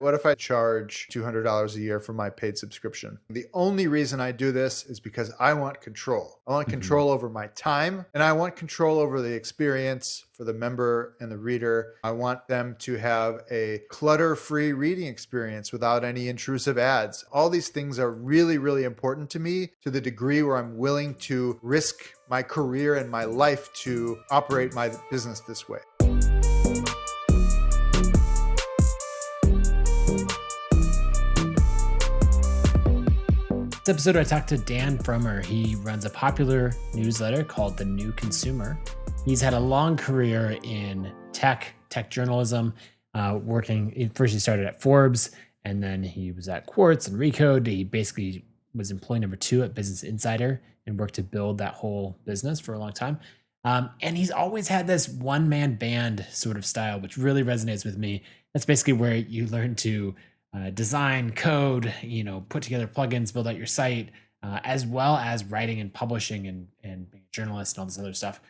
What if I charge $200 a year for my paid subscription? The only reason I do this is because I want control. I want Mhm. control over my time and I want control over the experience for the member and the reader. I want them to have a clutter-free reading experience without any intrusive ads. All these things are really, really important to me to the degree where I'm willing to risk my career and my life to operate my business this way. This episode, I talked to Dan Frommer. He runs a popular newsletter called The New Consumer. He's had a long career in tech journalism, working. First, he started at Forbes, and then he was at Quartz and Recode. He basically was employee number 2 at Business Insider and worked to build that whole business for a long time. And he's always had this one-man band sort of style, which really resonates with me. That's basically where you learn to design, code, put together plugins, build out your site, as well as writing and publishing and being a journalist and all this other stuff.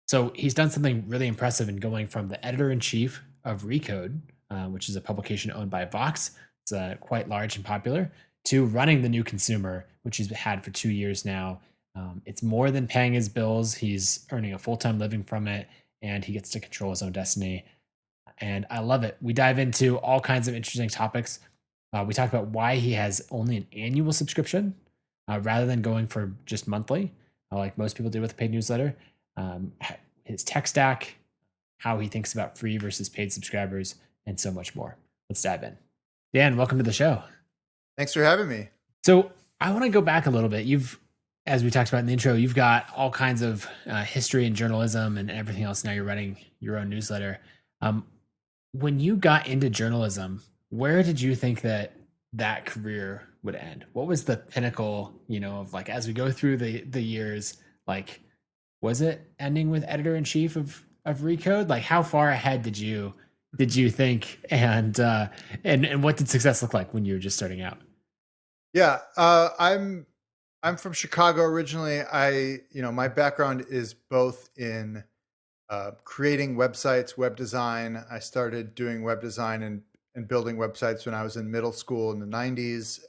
So he's done something really impressive in going from the editor in chief of Recode, which is a publication owned by Vox. It's quite large and popular, to running The New Consumer, which he's had for 2 years now. It's more than paying his bills. He's earning a full-time living from it, and he gets to control his own destiny. And I love it. We dive into all kinds of interesting topics. We talk about why he has only an annual subscription rather than going for just monthly, like most people do with a paid newsletter. His tech stack, how he thinks about free versus paid subscribers, and so much more. Let's dive in. Dan, welcome to the show. Thanks for having me. So I want to go back a little bit. As we talked about in the intro, you've got all kinds of history and journalism and everything else. Now you're running your own newsletter. When you got into journalism, where did you think that career would end? What was the pinnacle, of like, as we go through the years, like, was it ending with editor in chief of Recode? Like, how far ahead did you think, and what did success look like when you were just starting out? Yeah, I'm from Chicago originally. My background is both in creating websites, web design. I started doing web design and building websites when I was in middle school in the 90s.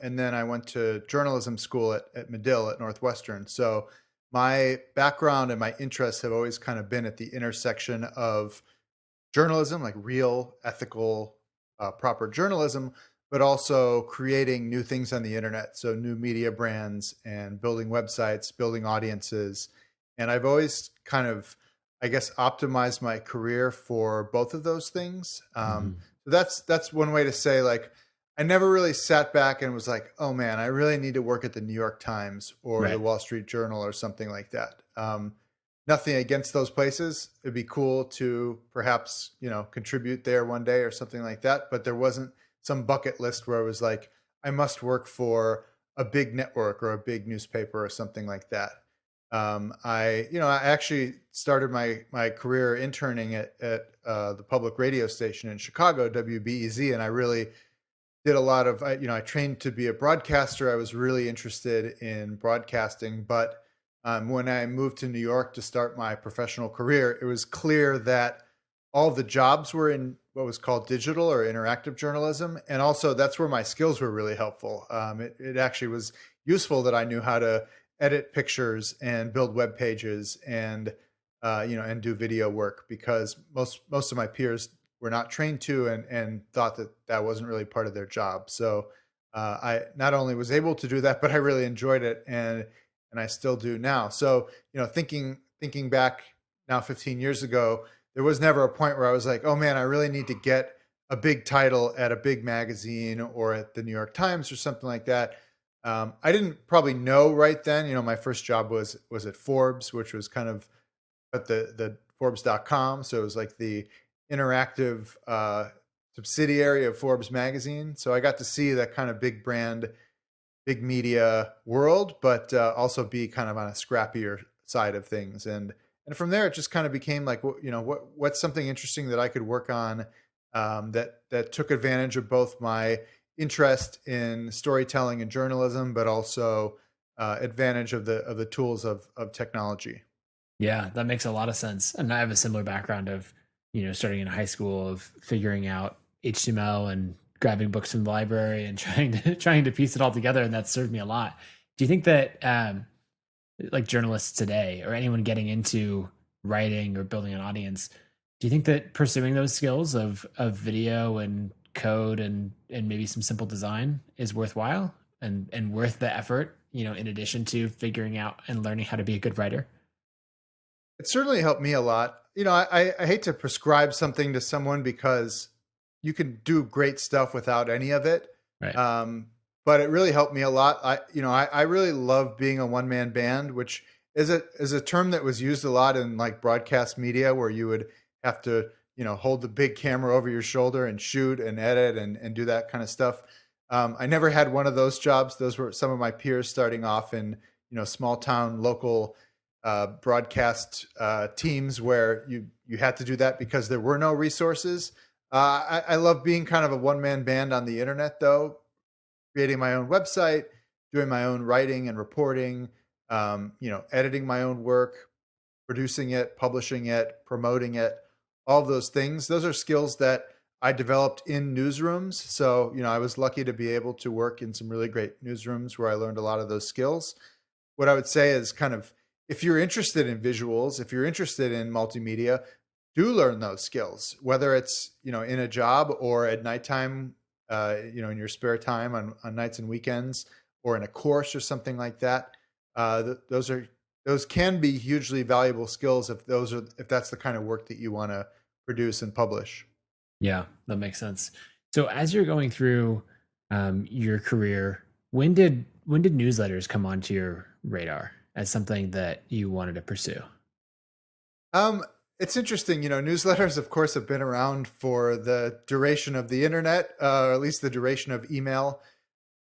And then I went to journalism school at Medill at Northwestern. So my background and my interests have always kind of been at the intersection of journalism, like real, ethical, proper journalism, but also creating new things on the internet. So new media brands and building websites, building audiences. And I've always kind of, I guess, optimized my career for both of those things. Mhm. So that's one way to say, like, I never really sat back and was like, oh man, I really need to work at the New York Times or the Right. Wall Street Journal or something like that. Nothing against those places. It'd be cool to perhaps, contribute there one day or something like that. But there wasn't some bucket list where it was like, I must work for a big network or a big newspaper or something like that. I actually started my career interning at the public radio station in Chicago, WBEZ, and I really did a lot of, I trained to be a broadcaster. I was really interested in broadcasting, but when I moved to New York to start my professional career, it was clear that all the jobs were in what was called digital or interactive journalism. And also that's where my skills were really helpful. It actually was useful that I knew how to edit pictures and build web pages and, and do video work, because most of my peers were not trained to and thought that wasn't really part of their job. So I not only was able to do that, but I really enjoyed it. And I still do now. So, thinking back now 15 years ago, there was never a point where I was like, oh man, I really need to get a big title at a big magazine or at the New York Times or something like that. I didn't probably know right then. My first job was at Forbes, which was kind of at the Forbes.com. So it was like the interactive subsidiary of Forbes magazine. So I got to see that kind of big brand, big media world, but also be kind of on a scrappier side of things. And from there, it just kind of became like, what's something interesting that I could work on that took advantage of both my interest in storytelling and journalism, but also advantage of the tools of technology. Yeah, that makes a lot of sense. And I have a similar background of, starting in high school, of figuring out HTML and grabbing books from the library and trying to piece it all together, and that served me a lot. Do you think that like journalists today or anyone getting into writing or building an audience, do you think that pursuing those skills of video and code and maybe some simple design is worthwhile and worth the effort, in addition to figuring out and learning how to be a good writer? It certainly helped me a lot. I hate to prescribe something to someone because you can do great stuff without any of it. Right. But it really helped me a lot. I really love being a one man band, which is a term that was used a lot in like broadcast media, where you would have to, hold the big camera over your shoulder and shoot and edit and do that kind of stuff. I never had one of those jobs. Those were some of my peers starting off in, small town local broadcast teams where you had to do that because there were no resources. I love being kind of a one man band on the internet, though, creating my own website, doing my own writing and reporting, editing my own work, producing it, publishing it, promoting it, all of those things. Those are skills that I developed in newsrooms. So, I was lucky to be able to work in some really great newsrooms where I learned a lot of those skills. What I would say is kind of, if you're interested in visuals, if you're interested in multimedia, do learn those skills, whether it's, in a job or at nighttime, in your spare time on nights and weekends, or in a course or something like that. Those can be hugely valuable skills if that's the kind of work that you want to produce and publish. Yeah, that makes sense. So as you're going through your career, when did newsletters come onto your radar as something that you wanted to pursue? It's interesting, newsletters, of course, have been around for the duration of the internet, or at least the duration of email.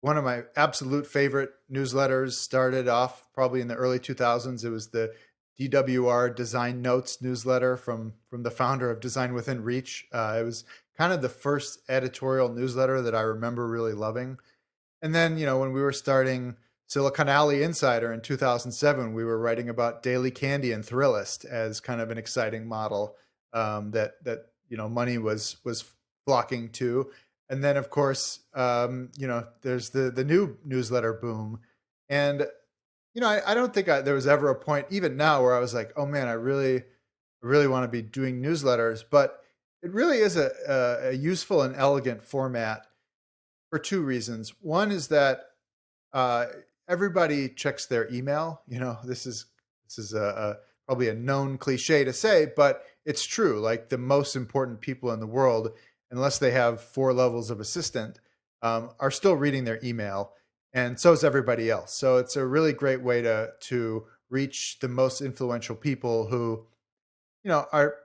One of my absolute favorite newsletters started off probably in the early 2000s. It was the DWR Design Notes newsletter from the founder of Design Within Reach. It was kind of the first editorial newsletter that I remember really loving. And then, when we were starting Silicon Alley Insider in 2007, we were writing about Daily Candy and Thrillist as kind of an exciting model that money was flocking to. And then, of course, there's the new newsletter boom. And I don't think there was ever a point, even now, where I was like, oh man, I really want to be doing newsletters. But it really is a useful and elegant format for two reasons. One is that everybody checks their email. This is probably a known cliche to say, but it's true. Like the most important people in the world, unless they have 4 levels of assistant, are still reading their email, and so is everybody else. So it's a really great way to reach the most influential people who, are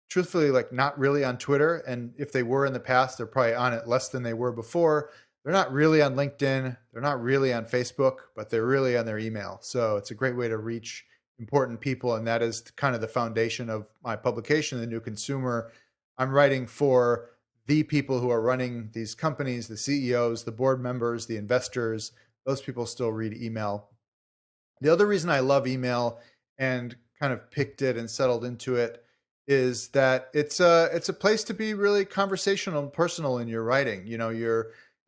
truthfully like not really on Twitter, and if they were in the past, they're probably on it less than they were before. They're not really on LinkedIn. They're not really on Facebook, but they're really on their email. So it's a great way to reach important people. And that is kind of the foundation of my publication, The New Consumer. I'm writing for the people who are running these companies, the CEOs, the board members, the investors. Those people still read email. The other reason I love email and kind of picked it and settled into it is that it's a place to be really conversational and personal in your writing.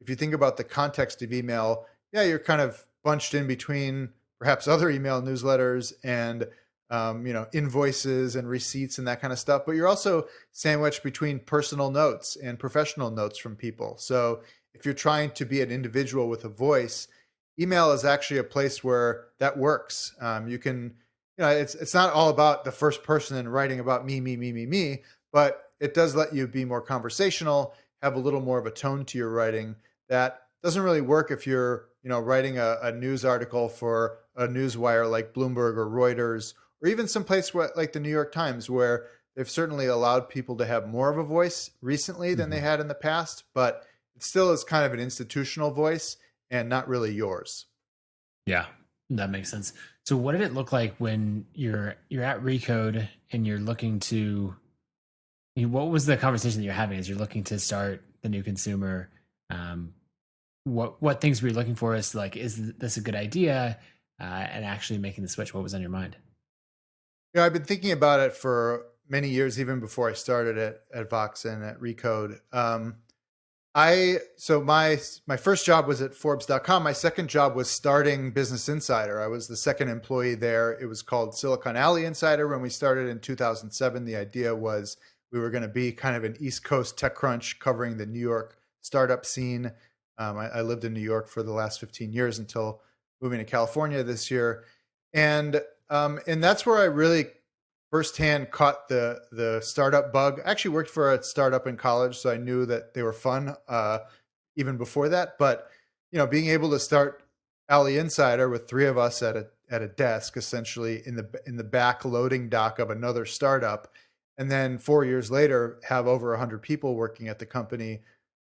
If you think about the context of email, yeah, you're kind of bunched in between perhaps other email newsletters and invoices and receipts and that kind of stuff, but you're also sandwiched between personal notes and professional notes from people. So if you're trying to be an individual with a voice, email is actually a place where that works. You can, it's not all about the first person and writing about me, but it does let you be more conversational, have a little more of a tone to your writing. That doesn't really work if you're, writing a news article for a newswire like Bloomberg or Reuters, or even someplace like the New York Times, where they've certainly allowed people to have more of a voice recently than they had in the past, but it still is kind of an institutional voice and not really yours. Yeah, that makes sense. So what did it look like when you're at Recode and you're looking to, what was the conversation that you're having as you're looking to start The New Consumer? What things were you looking for as like, is this a good idea? And actually making the switch, what was on your mind? I've been thinking about it for many years, even before I started at Vox and at Recode. So my first job was at Forbes.com. My second job was starting Business Insider. I was the second employee there. It was called Silicon Alley Insider when we started in 2007. The idea was we were going to be kind of an East Coast tech crunch covering the New York startup scene. I lived in New York for the last 15 years until moving to California this year, and that's where I really firsthand caught the startup bug. I actually worked for a startup in college, so I knew that they were fun even before that. But being able to start Alley Insider with three of us at a desk, essentially in the back loading dock of another startup, and then 4 years later have over 100 people working at the company,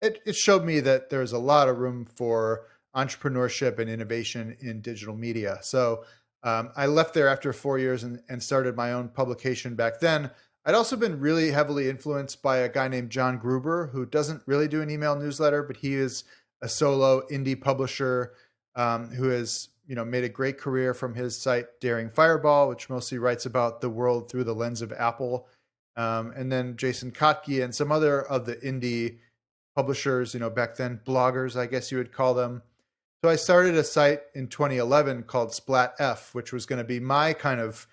it showed me that there's a lot of room for entrepreneurship and innovation in digital media. So I left there after 4 years and started my own publication back then. I'd also been really heavily influenced by a guy named John Gruber, who doesn't really do an email newsletter, but he is a solo indie publisher who has made a great career from his site Daring Fireball, which mostly writes about the world through the lens of Apple. And then Jason Kotke and some other of the indie publishers, back then bloggers, I guess you would call them. So I started a site in 2011 called Splat F, which was going to be my kind of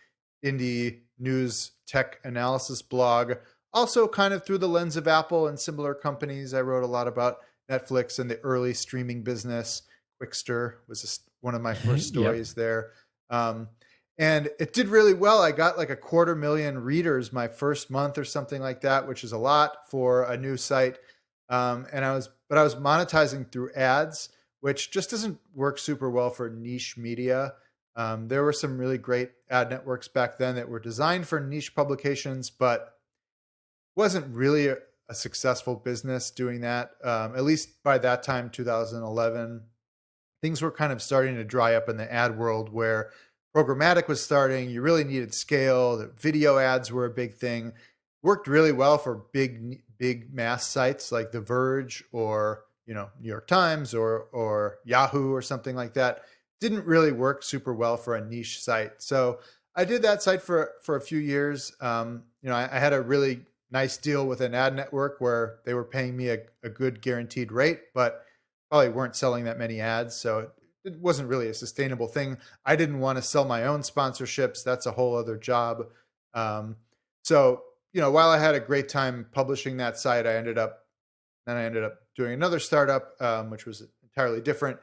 indie news tech analysis blog. Also kind of through the lens of Apple and similar companies. I wrote a lot about Netflix and the early streaming business. Quickster was one of my first Yep. stories there. And it did really well. I got like 250,000 readers my first month or something like that, which is a lot for a new site. But I was monetizing through ads, which just doesn't work super well for niche media. There were some really great ad networks back then that were designed for niche publications, but wasn't really a successful business doing that. At least by that time, 2011, things were kind of starting to dry up in the ad world where programmatic was starting. You really needed scale. The video ads were a big thing. Worked really well for big mass sites like The Verge or New York Times or Yahoo or something like that. Didn't really work super well for a niche site. So I did that site for a few years. I had a really nice deal with an ad network where they were paying me a good guaranteed rate, but probably weren't selling that many ads. So it wasn't really a sustainable thing. I didn't want to sell my own sponsorships. That's a whole other job. So while I had a great time publishing that site, I ended up doing another startup, which was entirely different.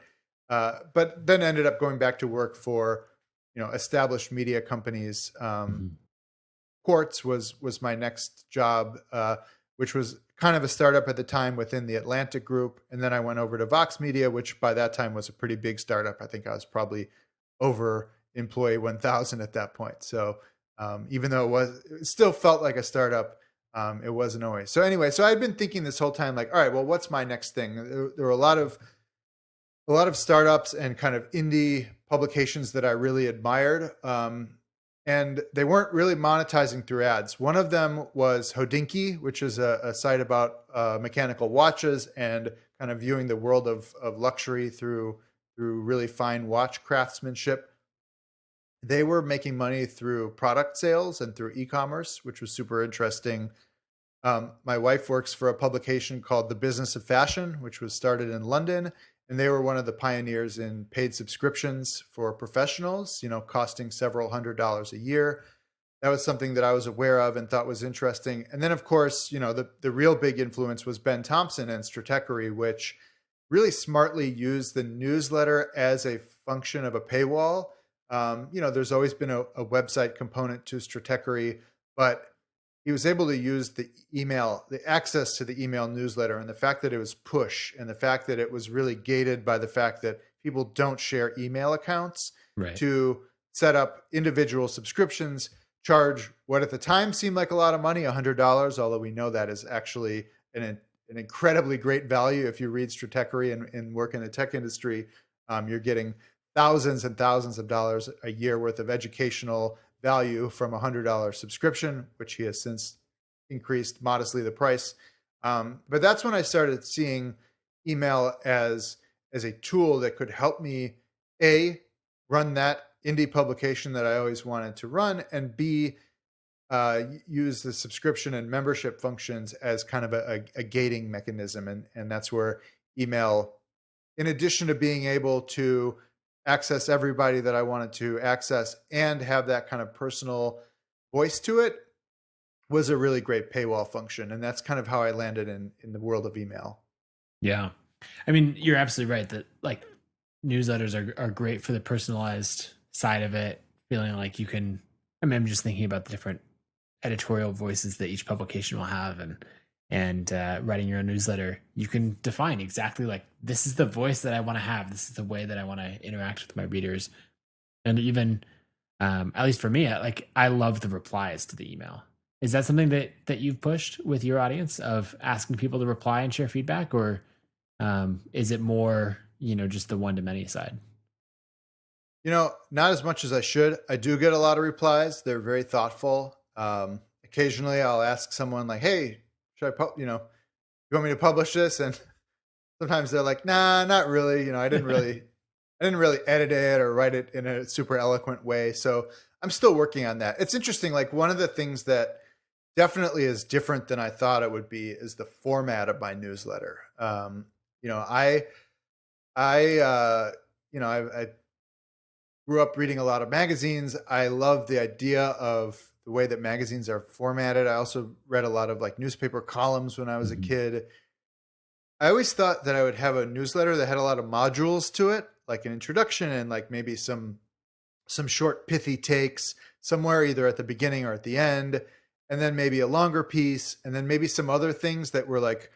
But then ended up going back to work for, established media companies. Quartz was my next job, which was kind of a startup at the time within the Atlantic Group. And then I went over to Vox Media, which by that time was a pretty big startup. I think I was probably over employee 1,000 at that point. So even though it still felt like a startup, it wasn't always. So anyway, so I'd been thinking this whole time, like, all right, well, what's my next thing? There were a lot of startups and kind of indie publications that I really admired. And they weren't really monetizing through ads. One of them was Hodinkee, which is a site about mechanical watches and kind of viewing the world of luxury through really fine watch craftsmanship. They were making money through product sales and through e-commerce, which was super interesting. My wife works for a publication called The Business of Fashion, which was started in London. And they were one of the pioneers in paid subscriptions for professionals, costing several $100s a year. That was something that I was aware of and thought was interesting. And then, of course, the real big influence was Ben Thompson and Stratechery, which really smartly used the newsletter as a function of a paywall. There's always been a website component to Stratechery, but he was able to use the access to the email newsletter, and the fact that it was push, and the fact that it was really gated by the fact that people don't share email accounts, Right. to set up individual subscriptions, charge what at the time seemed like a lot of money, $100, although we know that is actually an incredibly great value. If you read Stratechery and work in the tech industry, you're getting thousands and thousands of dollars a year worth of educational value from a $100 subscription, which he has since increased modestly the price. But that's when I started seeing email as a tool that could help me, A, run that indie publication that I always wanted to run, and B, use the subscription and membership functions as kind of a gating mechanism. And that's where email, in addition to being able to access everybody that I wanted to access and have that kind of personal voice to it, was a really great paywall function. And that's kind of how I landed in the world of email. Yeah. I mean, you're absolutely right that like newsletters are great for the personalized side of it, feeling like you can, I mean, I'm just thinking about the different editorial voices that each publication will have, and writing your own newsletter, you can define exactly like, this is the voice that I want to have. This is the way that I want to interact with my readers. And even, at least for me, I love the replies to the email. Is that something that you've pushed with your audience, of asking people to reply and share feedback, or is it more, just the one to many side? Not as much as I should. I do get a lot of replies. They're very thoughtful. Occasionally I'll ask someone like, hey, should I, you want me to publish this? And sometimes they're like, nah, not really. I didn't really edit it or write it in a super eloquent way. So I'm still working on that. It's interesting. Like, one of the things that definitely is different than I thought it would be is the format of my newsletter. I grew up reading a lot of magazines. I love the idea of the way that magazines are formatted. I also read a lot of like newspaper columns when I was a kid. I always thought that I would have a newsletter that had a lot of modules to it, like an introduction and like maybe some short pithy takes somewhere either at the beginning or at the end, and then maybe a longer piece, and then maybe some other things that were like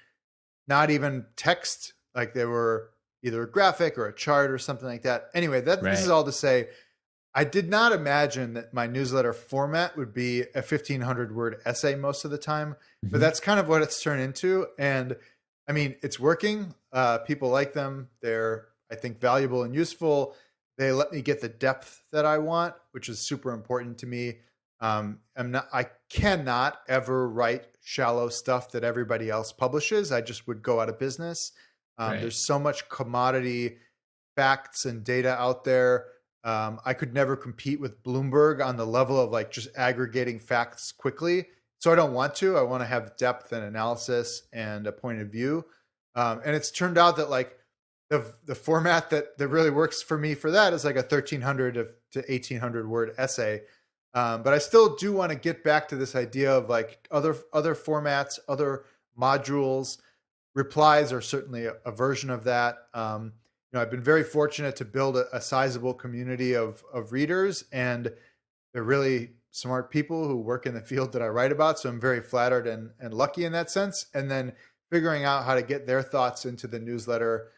not even text, like they were either a graphic or a chart or something like that. Anyway, this is all to say, I did not imagine that my newsletter format would be a 1,500 word essay most of the time, but that's kind of what it's turned into. And I mean, it's working. People like them. They're, I think, valuable and useful. They let me get the depth that I want, which is super important to me. I cannot ever write shallow stuff that everybody else publishes. I just would go out of business. There's so much commodity facts and data out there. I could never compete with Bloomberg on the level of like just aggregating facts quickly. So I don't want to. I want to have depth and analysis and a point of view. And it's turned out that like the format that really works for me for that is like a 1,300 to 1,800 word essay. But I still do want to get back to this idea of like other formats, other modules. Replies are certainly a version of that. I've been very fortunate to build a sizable community of readers, and they're really smart people who work in the field that I write about. So I'm very flattered and lucky in that sense. And then figuring out how to get their thoughts into the newsletter,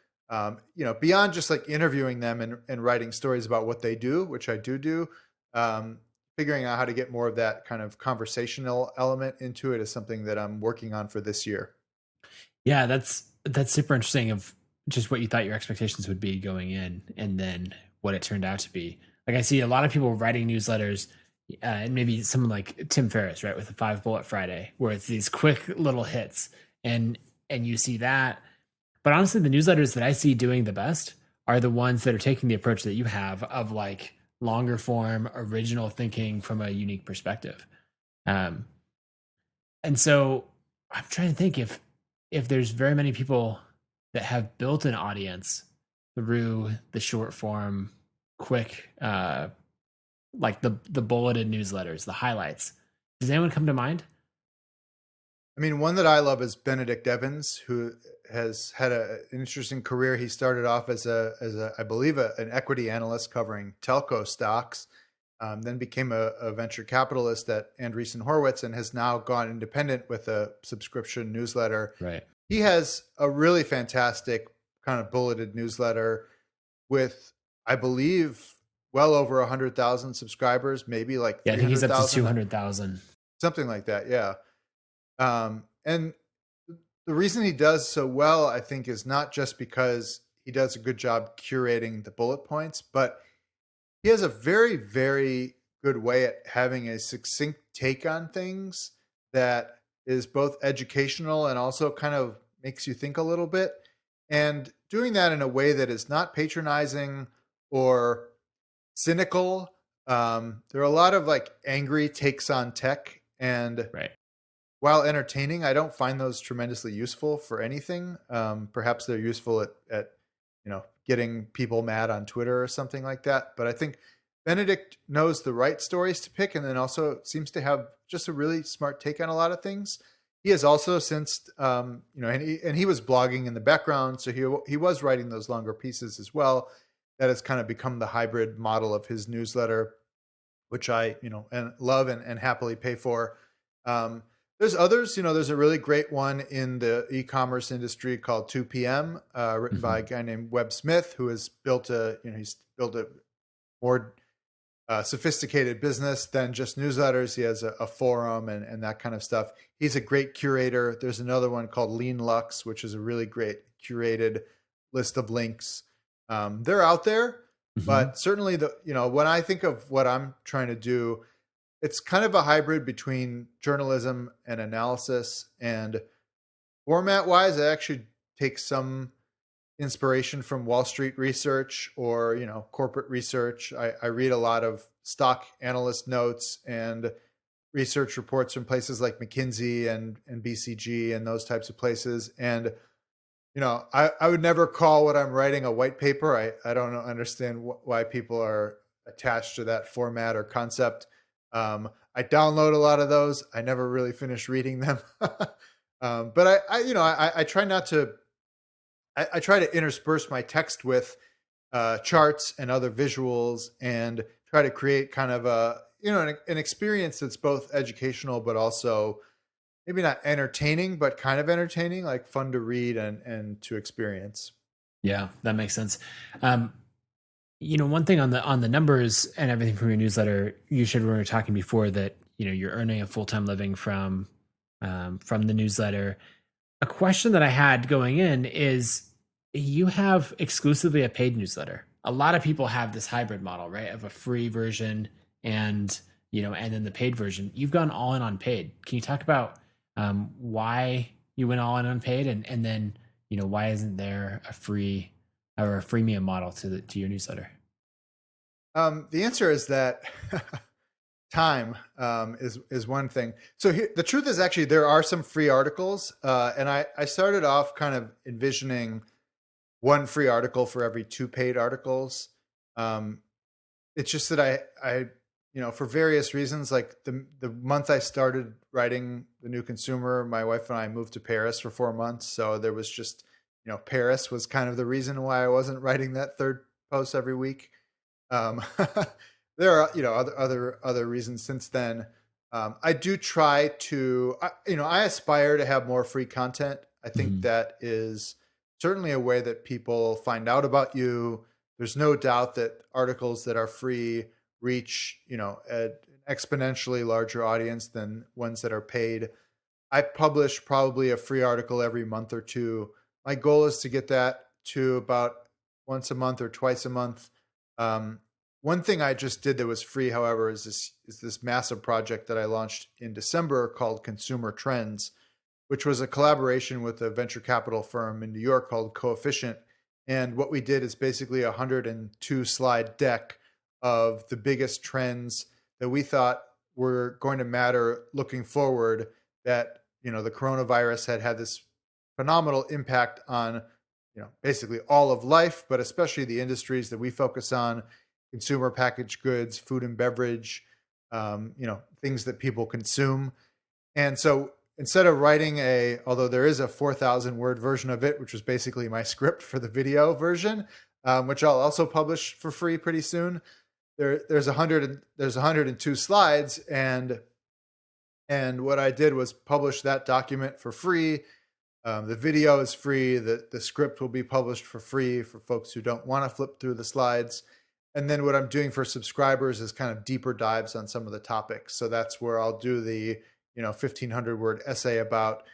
beyond just like interviewing them and writing stories about what they do, which I do. Figuring out how to get more of that kind of conversational element into it is something that I'm working on for this year. Yeah, that's super interesting, of just what you thought your expectations would be going in and then what it turned out to be. Like, I see a lot of people writing newsletters, and maybe someone like Tim Ferriss, right, with the 5 Bullet Friday, where it's these quick little hits, and you see that. But honestly, the newsletters that I see doing the best are the ones that are taking the approach that you have of like longer form, original thinking from a unique perspective. And so I'm trying to think if there's very many people that have built an audience through the short form, quick, like the bulleted newsletters, the highlights. Does anyone come to mind? I mean, one that I love is Benedict Evans, who has had an interesting career. He started off as I believe, an equity analyst covering telco stocks, then became a venture capitalist at Andreessen Horowitz, and has now gone independent with a subscription newsletter. Right. He has a really fantastic kind of bulleted newsletter with, I believe, well over 100,000 subscribers, maybe like I think he's up to 200,000, something like that. Yeah. And the reason he does so well, I think, is not just because he does a good job curating the bullet points, but he has a very, very good way at having a succinct take on things that is both educational and also kind of makes you think a little bit, and doing that in a way that is not patronizing or cynical. There are a lot of like angry takes on tech And Right. while entertaining, I don't find those tremendously useful for anything. Perhaps they're useful at getting people mad on Twitter or something like that. But I think Benedict knows the right stories to pick, and then also seems to have just a really smart take on a lot of things. He has also since and he was blogging in the background, so he was writing those longer pieces as well. That has kind of become the hybrid model of his newsletter, which I and love and happily pay for. There's others, there's a really great one in the e-commerce industry called 2PM, written by a guy named Webb Smith, who has built he's built a more sophisticated business than just newsletters. He has a forum and that kind of stuff. He's a great curator. There's another one called Lean Lux, which is a really great curated list of links. They're out there, but certainly when I think of what I'm trying to do, it's kind of a hybrid between journalism and analysis. And format wise, I actually take some inspiration from Wall Street research or, corporate research. I read a lot of stock analyst notes and research reports from places like McKinsey and BCG and those types of places. And, I would never call what I'm writing a white paper. I don't understand why people are attached to that format or concept. I download a lot of those. I never really finish reading them. But I try not to, I try to intersperse my text with charts and other visuals and try to create kind of an experience that's both educational, but also maybe not entertaining, but kind of entertaining, like fun to read and to experience. Yeah, that makes sense. One thing on the numbers and everything from your newsletter, you shared when we were talking before that, you're earning a full-time living from the newsletter. A question that I had going in is you have exclusively a paid newsletter. A lot of people have this hybrid model, right? Of a free version and then the paid version. You've gone all in on paid. Can you talk about why you went all in on paid and then, why isn't there a free or a freemium model to your newsletter? The answer is that time is one thing. So the truth is actually there are some free articles, and I started off kind of envisioning one free article for every 2 paid articles. It's just that I for various reasons, like the month I started writing The New Consumer, my wife and I moved to Paris for 4 months, so there was just Paris was kind of the reason why I wasn't writing that third post every week. There are other reasons since then. I do try to I aspire to have more free content. I think that is certainly a way that people find out about you. There's no doubt that articles that are free reach an exponentially larger audience than ones that are paid. I publish probably a free article every month or two. My goal is to get that to about once a month or twice a month. One thing I just did that was free, however, is this massive project that I launched in December called Consumer Trends, which was a collaboration with a venture capital firm in New York called Coefficient. And what we did is basically a 102 slide deck of the biggest trends that we thought were going to matter looking forward, that the coronavirus had this phenomenal impact on basically all of life, but especially the industries that we focus on: consumer packaged goods, food and beverage, things that people consume. And so instead of writing although there is a 4,000 word version of it, which was basically my script for the video version, which I'll also publish for free pretty soon, there's 102 slides, and what I did was publish that document for free. The video is free. The script will be published for free for folks who don't want to flip through the slides. And then what I'm doing for subscribers is kind of deeper dives on some of the topics. So that's where I'll do the 1,500 word essay about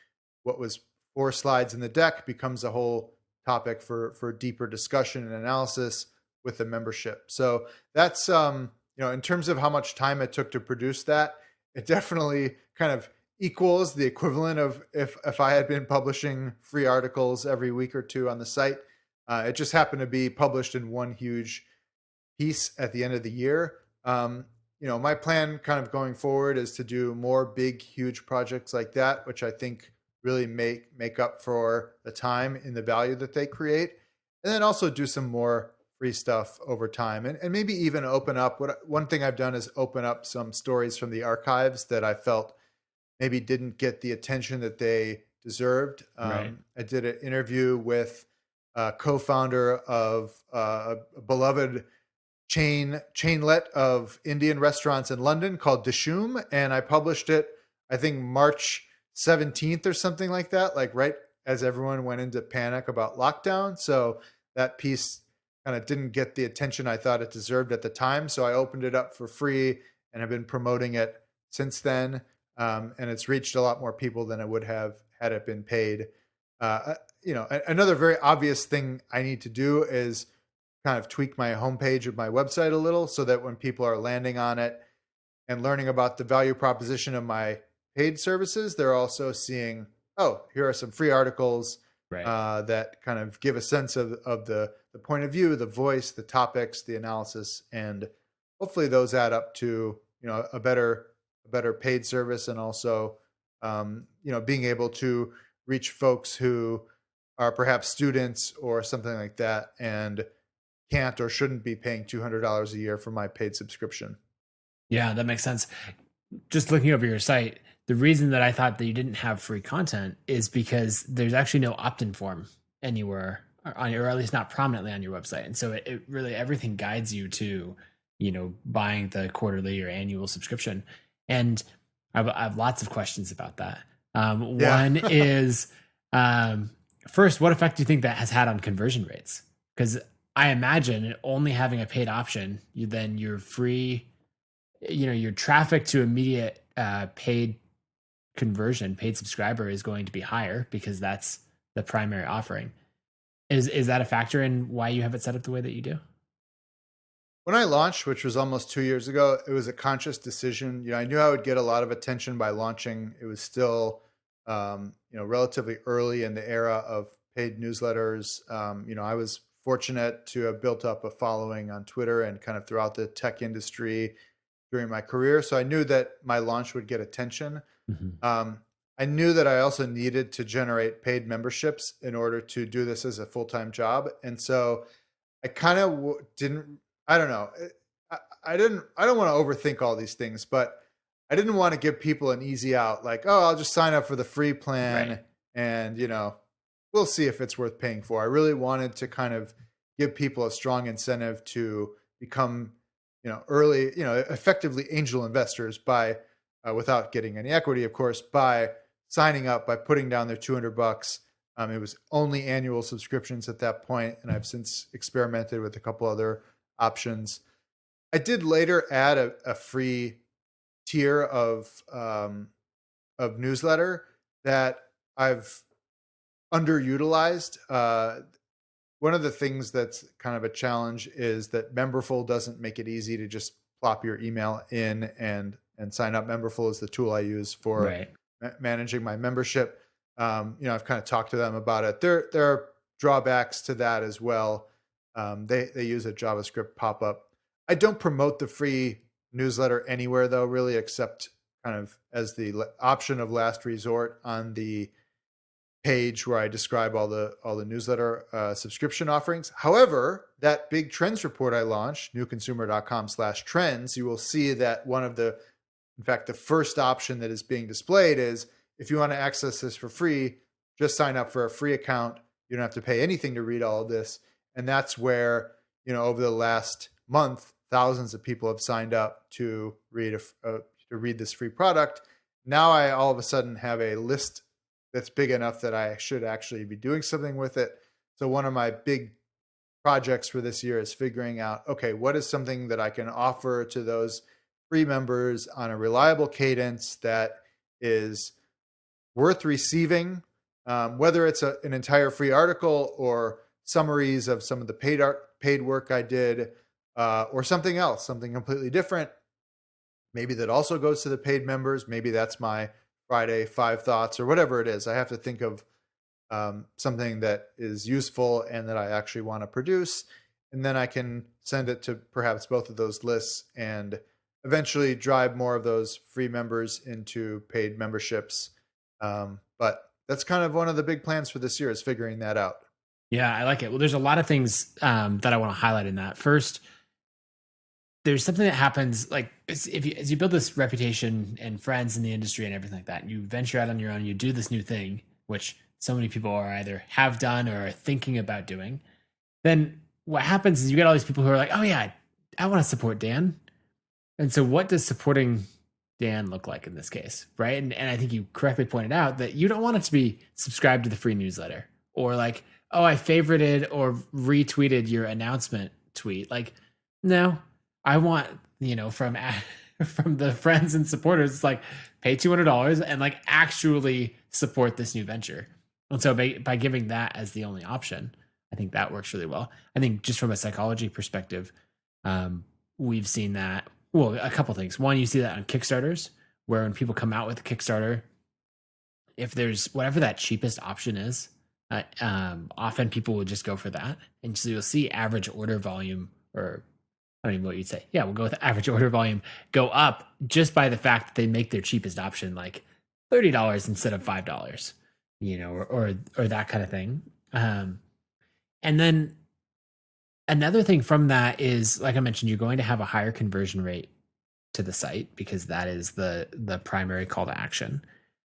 what was 4 slides in the deck becomes a whole topic for deeper discussion and analysis with the membership. So that's in terms of how much time it took to produce that, it definitely kind of equals the equivalent of if I had been publishing free articles every week or two on the site. It just happened to be published in one huge piece at the end of the year. my plan kind of going forward is to do more big, huge projects like that, which I think really make up for the time in the value that they create. And then also do some more free stuff over time, and maybe even open up one thing I've done is open up some stories from the archives that I felt maybe didn't get the attention that they deserved. Right. I did an interview with a co-founder of a beloved chainlet of Indian restaurants in London called Dishoom, and I published it, I think March 17th or something like that, like right as everyone went into panic about lockdown. So that piece kind of didn't get the attention I thought it deserved at the time. So I opened it up for free and have been promoting it since then. And it's reached a lot more people than it would have had it been paid. Another very obvious thing I need to do is kind of tweak my homepage of my website a little so that when people are landing on it and learning about the value proposition of my paid services, they're also seeing, oh, here are some free articles Right. that kind of give a sense of the point of view, the voice, the topics, the analysis, and hopefully those add up to a better paid service, and also being able to reach folks who are perhaps students or something like that and can't or shouldn't be paying $200 a year for my paid subscription. Yeah, that makes sense. Just looking over your site, the reason that I thought that you didn't have free content is because there's actually no opt-in form anywhere or at least not prominently on your website. And so it really, everything guides you to, buying the quarterly or annual subscription. And I have lots of questions about that. One is, first, what effect do you think that has had on conversion rates? Because I imagine only having a paid option, your free, your traffic to immediate paid conversion, paid subscriber is going to be higher because that's the primary offering. Is that a factor in why you have it set up the way that you do? When I launched, which was almost 2 years ago, it was a conscious decision. I knew I would get a lot of attention by launching. It was still, relatively early in the era of paid newsletters. I was fortunate to have built up a following on Twitter and kind of throughout the tech industry during my career. So I knew that my launch would get attention. Mm-hmm. I knew that I also needed to generate paid memberships in order to do this as a full-time job. And so I kind of I don't know. I don't want to overthink all these things, but I didn't want to give people an easy out, like, oh, I'll just sign up for the free plan. Right. And, we'll see if it's worth paying for. I really wanted to kind of give people a strong incentive to become, early, effectively angel investors by, without getting any equity, of course, by signing up, by putting down their $200. It was only annual subscriptions at that point, and I've since experimented with a couple other options. I did later add a free tier of newsletter that I've underutilized. One of the things that's kind of a challenge is that Memberful doesn't make it easy to just plop your email in and sign up. Memberful is the tool I use for managing my membership. I've kind of talked to them about it. There are drawbacks to that as well. They use a JavaScript pop-up. I don't promote the free newsletter anywhere though, really, except kind of as the option of last resort on the page where I describe all the newsletter subscription offerings. However, that big trends report I launched, newconsumer.com/trends, you will see that in fact, the first option that is being displayed is, if you want to access this for free, just sign up for a free account. You don't have to pay anything to read all of this. And that's where, over the last month, thousands of people have signed up to read this free product. Now I all of a sudden have a list that's big enough that I should actually be doing something with it. So one of my big projects for this year is figuring out, okay, what is something that I can offer to those free members on a reliable cadence that is worth receiving, whether it's an entire free article or summaries of some of the paid work I did, or something else, something completely different. Maybe that also goes to the paid members. Maybe that's my Friday 5 thoughts or whatever it is. I have to think of something that is useful and that I actually want to produce. And then I can send it to perhaps both of those lists and eventually drive more of those free members into paid memberships. But that's kind of one of the big plans for this year, is figuring that out. Yeah, I like it. Well, there's a lot of things that I want to highlight in that. First, there's something that happens like as you build this reputation and friends in the industry and everything like that, you venture out on your own, you do this new thing, which so many people are either have done or are thinking about doing. Then what happens is you get all these people who are like, oh yeah, I want to support Dan. And so what does supporting Dan look like in this case? Right. And I think you correctly pointed out that you don't want it to be subscribed to the free newsletter or like, oh, I favorited or retweeted your announcement tweet. Like, no, I want, from from the friends and supporters, it's like pay $200 and like actually support this new venture. And so by giving that as the only option, I think that works really well. I think just from a psychology perspective, we've seen that. Well, a couple things. One, you see that on Kickstarters, where when people come out with a Kickstarter, if there's whatever that cheapest option is, often people will just go for that. And so you'll see average order volume, or I don't even know what you'd say. Yeah, we'll go with average order volume go up just by the fact that they make their cheapest option like $30 instead of $5, or that kind of thing. And then another thing from that is, like I mentioned, you're going to have a higher conversion rate to the site because that is the primary call to action.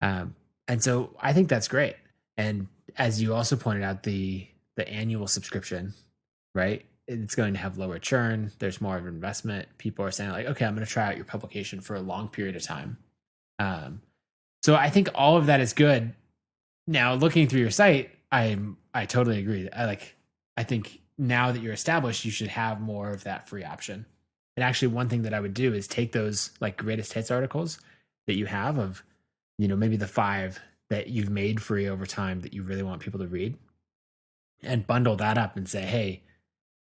And so I think that's great. And as you also pointed out, the annual subscription, right? It's going to have lower churn. There's more of an investment. People are saying like, okay, I'm going to try out your publication for a long period of time. So I think all of that is good. Now, looking through your site, I totally agree. I think now that you're established, you should have more of that free option. And actually, one thing that I would do is take those like greatest hits articles that you have of, maybe the 5 that you've made free over time that you really want people to read, and bundle that up and say, hey,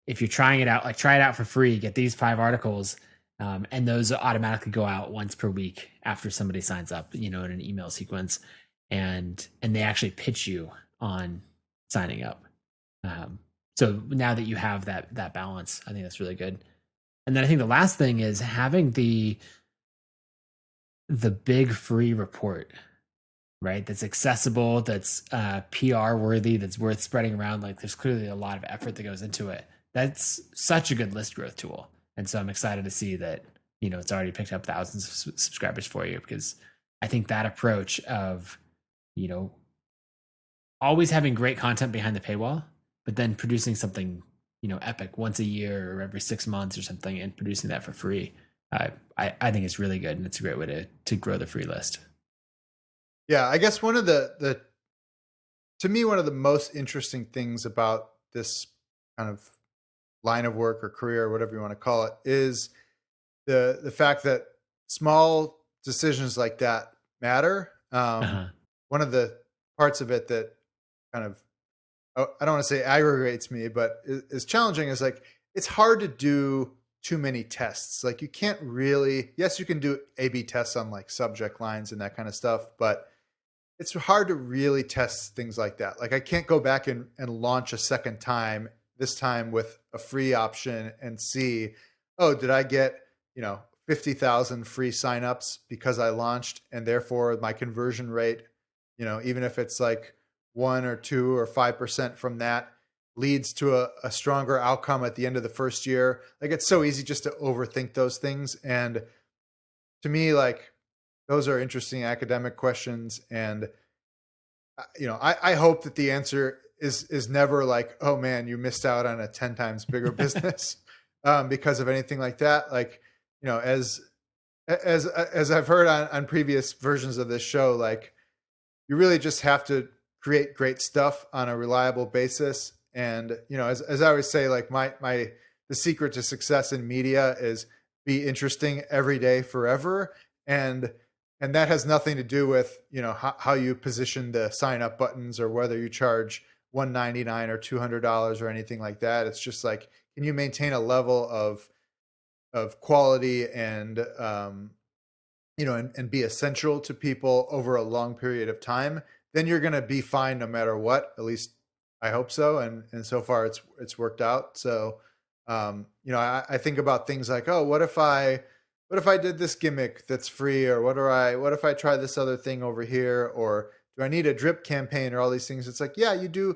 if you're trying it out, like try it out for free, get these 5 articles. And those automatically go out once per week after somebody signs up, in an email sequence, and they actually pitch you on signing up. So now that you have that balance, I think that's really good. And then I think the last thing is having the big free report, right? That's accessible, that's PR worthy, that's worth spreading around. Like there's clearly a lot of effort that goes into it. That's such a good list growth tool. And so I'm excited to see that, it's already picked up thousands of subscribers for you, because I think that approach of, always having great content behind the paywall, but then producing something, epic once a year or every 6 months or something, and producing that for free, I think it's really good, and it's a great way to grow the free list. Yeah, I guess one of the to me, one of the most interesting things about this kind of line of work or career or whatever you want to call it is the fact that small decisions like that matter. One of the parts of it that kind of, I don't want to say aggravates me, but is challenging is like, it's hard to do too many tests. Like you can't really, yes, you can do A/B tests on like subject lines and that kind of stuff, but it's hard to really test things like that. Like I can't go back and launch a second time, this time with a free option, and see, oh, did I get, 50,000 free signups because I launched, and therefore my conversion rate, even if it's like 1 or 2 or 5% from that, leads to a stronger outcome at the end of the first year. Like it's so easy just to overthink those things. And to me, like those are interesting academic questions. And, I hope that the answer is never like, oh man, you missed out on a 10 times bigger business because of anything like that. Like, as I've heard on previous versions of this show, like you really just have to create great stuff on a reliable basis. And, as I always say, like the secret to success in media is be interesting every day forever. And that has nothing to do with, how you position the sign up buttons or whether you charge $199 or $200 or anything like that. It's just like, can you maintain a level of quality and, and be essential to people over a long period of time? Then you're going to be fine no matter what. At least I hope so. And so far it's worked out. So, I think about things like, oh, what if I what if I did this gimmick that's free, or what if I try this other thing over here, or do I need a drip campaign, or all these things? It's like, yeah, you do.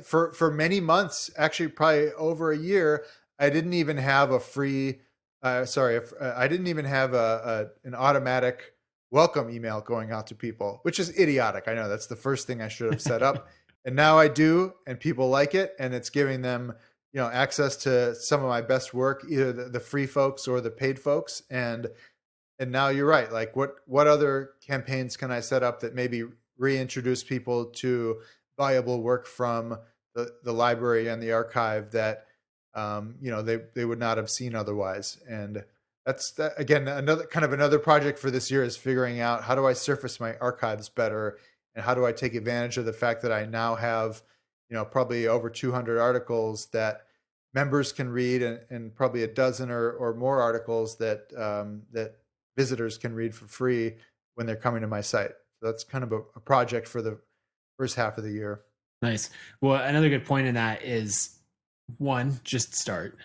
For many months, actually, probably over a year, I didn't even have a free. I didn't even have an automatic welcome email going out to people, which is idiotic. I know that's the first thing I should have set up, and now I do, and people like it, and it's giving them access to some of my best work, either the free folks or the paid folks. And now you're right. Like what other campaigns can I set up that maybe reintroduce people to valuable work from the library and the archive that they would not have seen otherwise. And that's that, again, another project for this year is figuring out, how do I surface my archives better, and how do I take advantage of the fact that I now have probably over 200 articles that members can read, and probably a dozen or more articles that visitors can read for free when they're coming to my site. So that's kind of a project for the first half of the year. Nice. Well, another good point in that is, one, just start,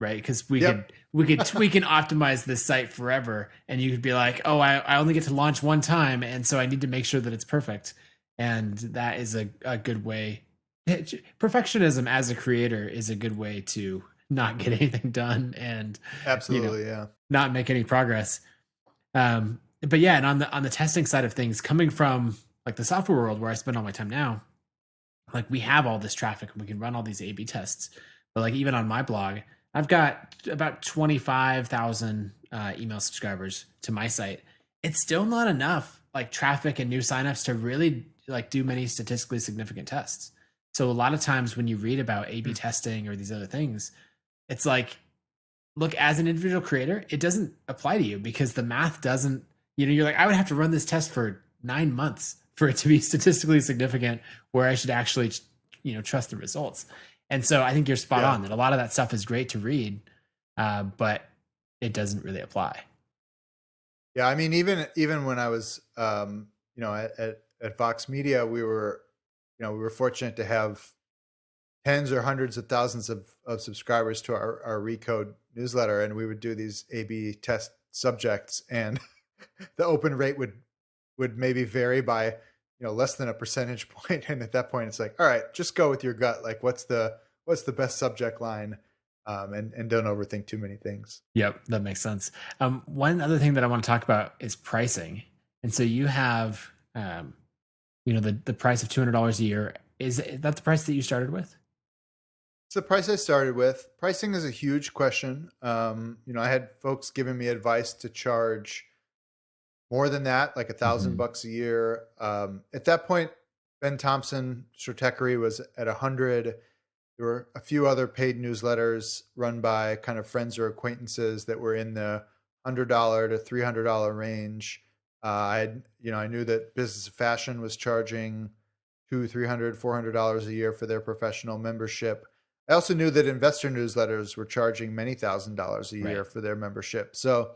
right? Because we could tweak and optimize this site forever, and you could be like, oh, I only get to launch one time, and so I need to make sure that it's perfect. And that is a good way. Perfectionism as a creator is a good way to not get anything done and absolutely not make any progress. But yeah, and on the testing side of things, coming from like the software world where I spend all my time now, like we have all this traffic and we can run all these A/B tests. But like even on my blog, I've got about 25,000 email subscribers to my site. It's still not enough like traffic and new signups to really like do many statistically significant tests. So a lot of times when you read about A/B testing or these other things, it's like, look, as an individual creator, it doesn't apply to you because the math doesn't, you're like, I would have to run this test for 9 months for it to be statistically significant where I should actually, trust the results. And so I think you're spot on that a lot of that stuff is great to read, but it doesn't really apply. Yeah. I mean, even when I was, at Vox Media, we were fortunate to have tens or hundreds of thousands of subscribers to our Recode newsletter, and we would do these A/B test subjects, and the open rate would maybe vary by less than a percentage point. And at that point, it's like, all right, just go with your gut. Like, what's the best subject line, and don't overthink too many things. Yep, that makes sense. One other thing that I want to talk about is pricing, and so you have the price of $200 a year. Is that the price that you started with? It's the price I started with. Pricing is a huge question. I had folks giving me advice to charge more than that, like $1,000 a year. At that point, Ben Thompson Stratechery was at 100. There were a few other paid newsletters run by kind of friends or acquaintances that were in the $100 to $300 range. I knew that Business of Fashion was charging $200, $300, $400 a year for their professional membership. I also knew that investor newsletters were charging many $1,000s a year for their membership. So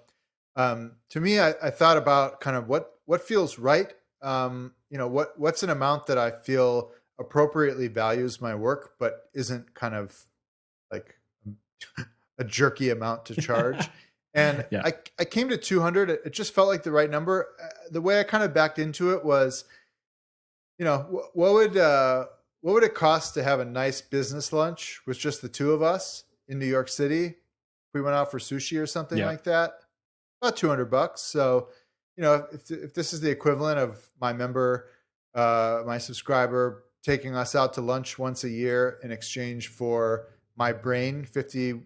to me, I thought about kind of what feels right. What's an amount that I feel appropriately values my work, but isn't kind of like a jerky amount to charge. And I came to 200. It just felt like the right number. The way I kind of backed into it was, what would it cost to have a nice business lunch with just the two of us in New York City? If we went out for sushi or something like that, about $200. So, if this is the equivalent of my member, my subscriber taking us out to lunch once a year in exchange for my brain 50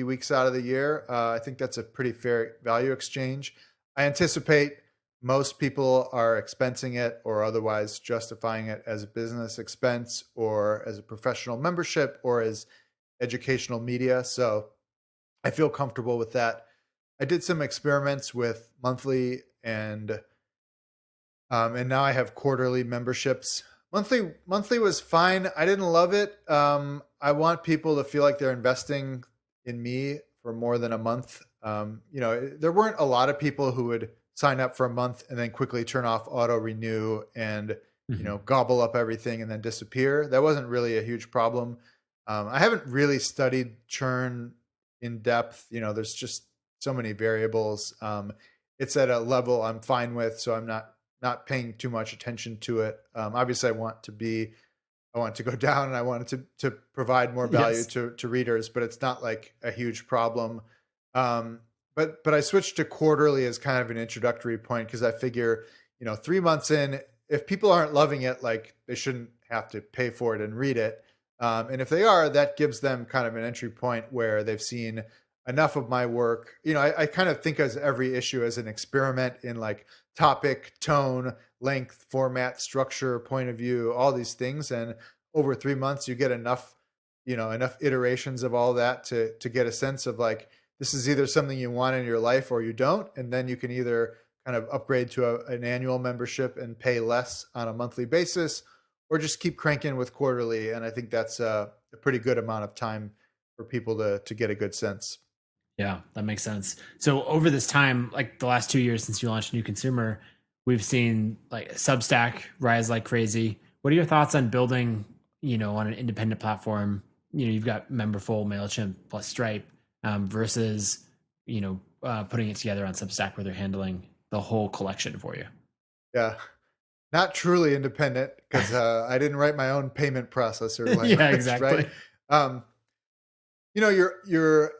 weeks out of the year, I think that's a pretty fair value exchange. I anticipate most people are expensing it or otherwise justifying it as a business expense or as a professional membership or as educational media. So I feel comfortable with that. I did some experiments with monthly and now I have quarterly memberships. Monthly was fine. I didn't love it. I want people to feel like they're investing in me for more than a month. There weren't a lot of people who would sign up for a month and then quickly turn off auto renew and gobble up everything and then disappear. That wasn't really a huge problem. I haven't really studied churn in depth. There's just so many variables. It's at a level I'm fine with, so I'm not paying too much attention to it. Obviously, I want to go down, and I want it to provide more value Yes. to readers, but it's not like a huge problem. Um, but I switched to quarterly as kind of an introductory point because I figure, 3 months in, if people aren't loving it, like they shouldn't have to pay for it and read it. And if they are, that gives them kind of an entry point where they've seen enough of my work. I kind of think as every issue as an experiment in like topic, tone, length, format, structure, point of view, all these things. And over 3 months, you get enough iterations of all that to get a sense of like, this is either something you want in your life or you don't. And then you can either kind of upgrade to an annual membership and pay less on a monthly basis, or just keep cranking with quarterly. And I think that's a pretty good amount of time for people to get a good sense. Yeah, that makes sense. So over this time, like the last 2 years since you launched New Consumer, we've seen like Substack rise like crazy. What are your thoughts on building, on an independent platform? You've got Memberful, MailChimp plus Stripe versus, putting it together on Substack where they're handling the whole collection for you. Yeah. Not truly independent because I didn't write my own payment processor Yeah, language, right? exactly. Um, you're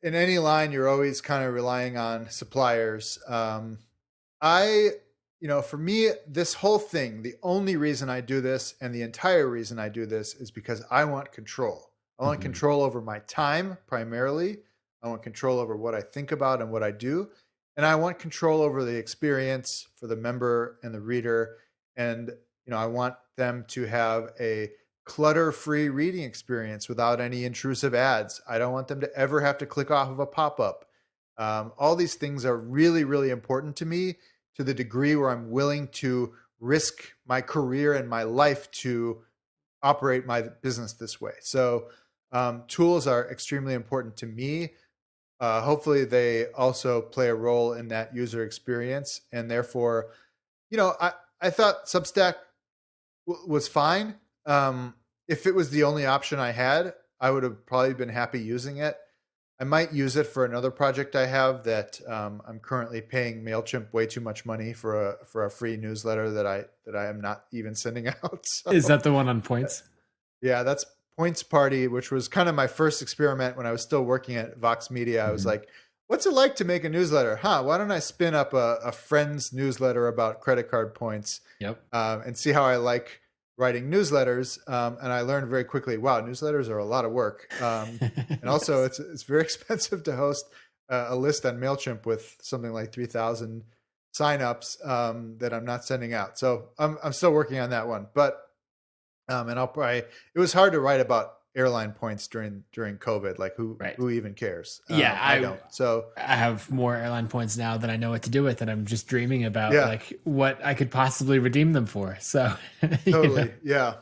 in any line, you're always kind of relying on suppliers. I, for me, this whole thing, the only reason I do this and the entire reason I do this is because I want control. I want Mhm. control over my time primarily. I want control over what I think about and what I do. And I want control over the experience for the member and the reader. And, I want them to have a clutter-free reading experience without any intrusive ads. I don't want them to ever have to click off of a pop-up. All these things are really, really important to me to the degree where I'm willing to risk my career and my life to operate my business this way. So tools are extremely important to me. Hopefully they also play a role in that user experience. And therefore, I thought Substack was fine. If it was the only option I had, I would have probably been happy using it. I might use it for another project I have that I'm currently paying MailChimp way too much money for a free newsletter that I am not even sending out. Is So that the one on points? yeah, that's Points Party, which was kind of my first experiment when I was still working at Vox Media. I was Mhm. like, what's it like to make a newsletter? Why don't I spin up a friend's newsletter about credit card points Yep. and see how I like writing newsletters? And I learned very quickly, wow, newsletters are a lot of work. And also, Yes. it's very expensive to host a list on MailChimp with something like 3,000 signups that I'm not sending out. So I'm still working on that one. But and I'll probably it was hard to write about airline points during COVID. Like Right. who even cares? Yeah, I I don't. So I have more airline points now than I know what to do with, and I'm just dreaming about yeah, like what I could possibly redeem them for. So, totally. Yeah.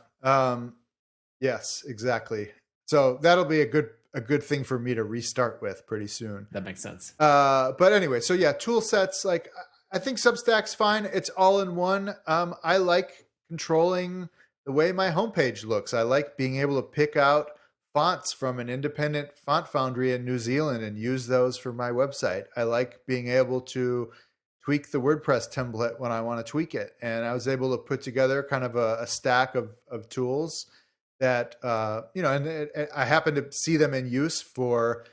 Yes, exactly. So that'll be a good thing for me to restart with pretty soon. that makes sense. But anyway, so yeah, tool sets. Like I think Substack's fine. It's all in one. I like controlling the way my homepage looks. I like being able to pick out fonts from an independent font foundry in New Zealand and use those for my website. I like being able to tweak the WordPress template when I want to tweak it. And I was able to put together kind of a stack of tools that, I happen to see them in use for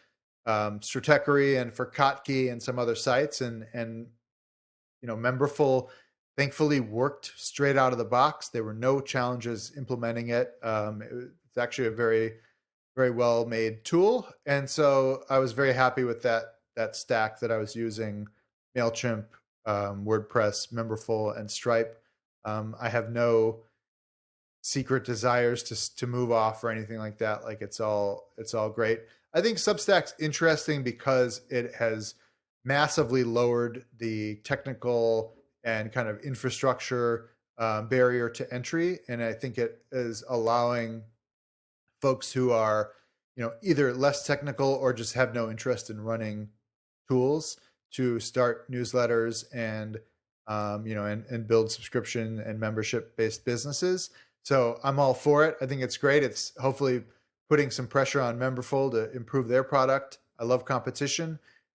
Stratechery and for Kottke and some other sites. And Memberful thankfully worked straight out of the box. There were no challenges implementing it. It's actually a very, very well made tool. And so I was very happy with that stack that I was using: MailChimp, WordPress, Memberful, and Stripe. I have no secret desires to move off or anything like that. Like it's all great. I think Substack's interesting because it has massively lowered the technical and kind of infrastructure barrier to entry, and I think it is allowing folks who are either less technical or just have no interest in running tools to start newsletters and and build subscription and membership based businesses. So I'm all for it. I think it's great. It's hopefully putting some pressure on Memberful to improve their product. I love competition.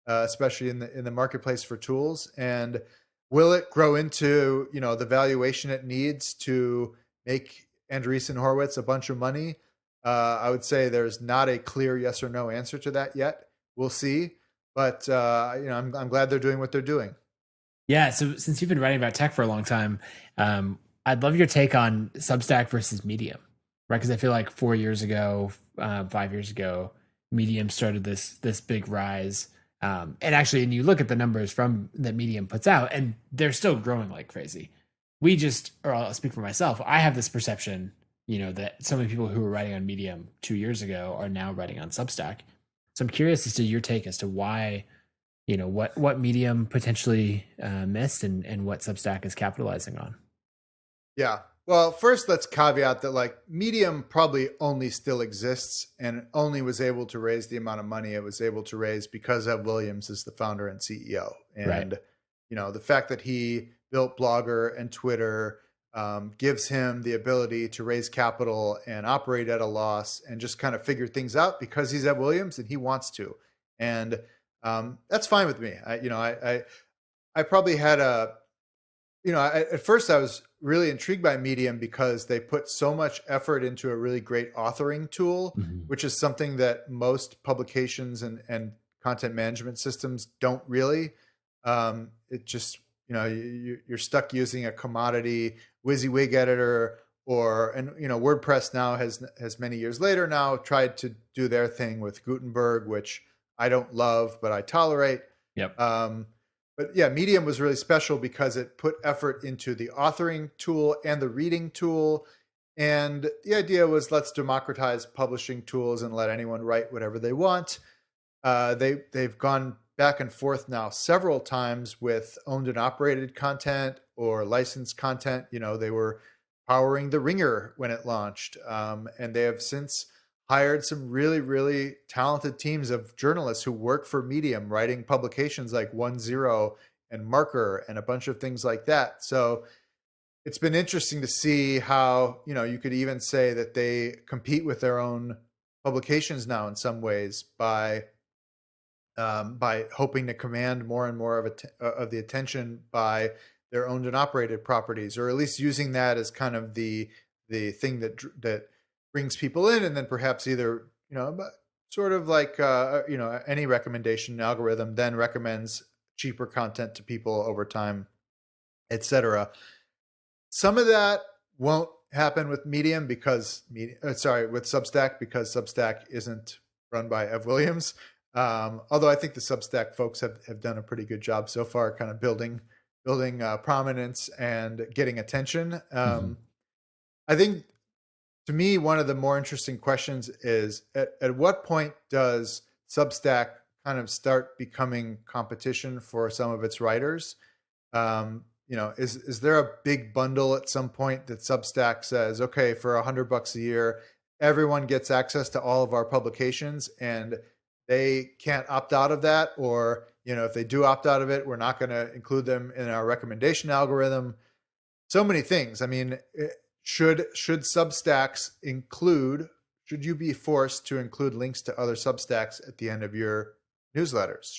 especially in the marketplace for tools. And will it grow into, the valuation it needs to make Andreessen Horowitz a bunch of money? I would say there's not a clear yes or no answer to that yet. We'll see. But I'm glad they're doing what they're doing. Yeah. So since you've been writing about tech for a long time, I'd love your take on Substack versus Medium, right? Because I feel like 4 years ago, 5 years ago, Medium started this big rise. And actually, and you look at the numbers from that Medium puts out, and they're still growing like crazy. Or I'll speak for myself. I have this perception, that so many people who were writing on Medium 2 years ago are now writing on Substack. So I'm curious as to your take as to why, what Medium potentially missed and what Substack is capitalizing on. Yeah. Well, first, let's caveat that like Medium probably only still exists and only was able to raise the amount of money it was able to raise because Ev Williams is the founder and CEO. And, Right. the fact that he built Blogger and Twitter gives him the ability to raise capital and operate at a loss and just kind of figure things out because he's Ev Williams and he wants to. And that's fine with me. I probably had at first I was really intrigued by Medium because they put so much effort into a really great authoring tool, Mhm. which is something that most publications and content management systems don't really. It just, you're stuck using a commodity WYSIWYG editor and WordPress now has many years later now tried to do their thing with Gutenberg, which I don't love, but I tolerate. Yep. But yeah, Medium was really special because it put effort into the authoring tool and the reading tool. And the idea was let's democratize publishing tools and let anyone write whatever they want. They've gone back and forth now several times with owned and operated content or licensed content. They were powering The Ringer when it launched. And they have since hired some really, really talented teams of journalists who work for Medium, writing publications like 1.0 and Marker and a bunch of things like that. So it's been interesting to see how, you could even say that they compete with their own publications now in some ways by hoping to command more and more of the attention by their owned and operated properties, or at least using that as kind of the thing that brings people in, and then perhaps either sort of like any recommendation algorithm then recommends cheaper content to people over time, etc. Some of that won't happen with Medium with Substack because Substack isn't run by Ev Williams. Although I think the Substack folks have done a pretty good job so far, kind of building prominence and getting attention. I think, to me, one of the more interesting questions is at what point does Substack kind of start becoming competition for some of its writers? Is there a big bundle at some point that Substack says, okay, for $100 a year, everyone gets access to all of our publications and they can't opt out of that? Or, if they do opt out of it, we're not going to include them in our recommendation algorithm. So many things. I mean, should Substacks should you be forced to include links to other Substacks at the end of your newsletters?